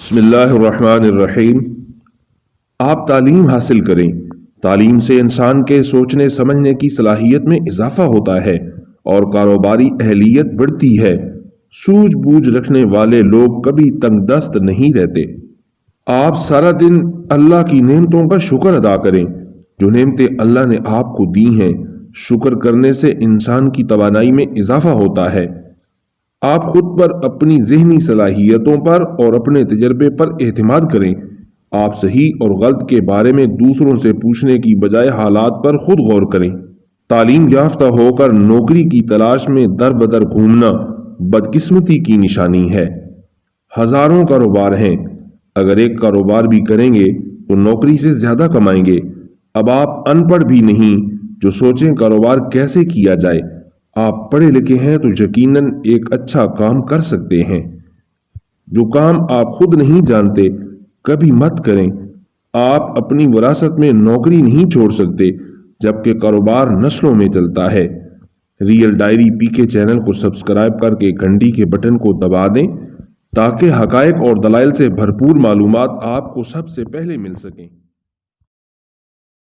بسم اللہ الرحمن الرحیم۔ آپ تعلیم حاصل کریں۔ تعلیم سے انسان کے سوچنے سمجھنے کی صلاحیت میں اضافہ ہوتا ہے اور کاروباری اہلیت بڑھتی ہے۔ سوجھ بوجھ رکھنے والے لوگ کبھی تنگ دست نہیں رہتے۔ آپ سارا دن اللہ کی نعمتوں کا شکر ادا کریں جو نعمتیں اللہ نے آپ کو دی ہیں۔ شکر کرنے سے انسان کی توانائی میں اضافہ ہوتا ہے۔ آپ خود پر، اپنی ذہنی صلاحیتوں پر اور اپنے تجربے پر اعتماد کریں۔ آپ صحیح اور غلط کے بارے میں دوسروں سے پوچھنے کی بجائے حالات پر خود غور کریں۔ تعلیم یافتہ ہو کر نوکری کی تلاش میں در بدر گھومنا بدقسمتی کی نشانی ہے۔ ہزاروں کاروبار ہیں، اگر ایک کاروبار بھی کریں گے تو نوکری سے زیادہ کمائیں گے۔ اب آپ ان پڑھ بھی نہیں جو سوچیں کاروبار کیسے کیا جائے۔ آپ پڑھے لکھے ہیں تو یقیناً ایک اچھا کام کر سکتے ہیں۔ جو کام آپ خود نہیں جانتے کبھی مت کریں۔ آپ اپنی وراثت میں نوکری نہیں چھوڑ سکتے جبکہ کاروبار نسلوں میں چلتا ہے۔ ریئل ڈائری پی کے چینل کو سبسکرائب کر کے گھنٹی کے بٹن کو دبا دیں تاکہ حقائق اور دلائل سے بھرپور معلومات آپ کو سب سے پہلے مل سکیں۔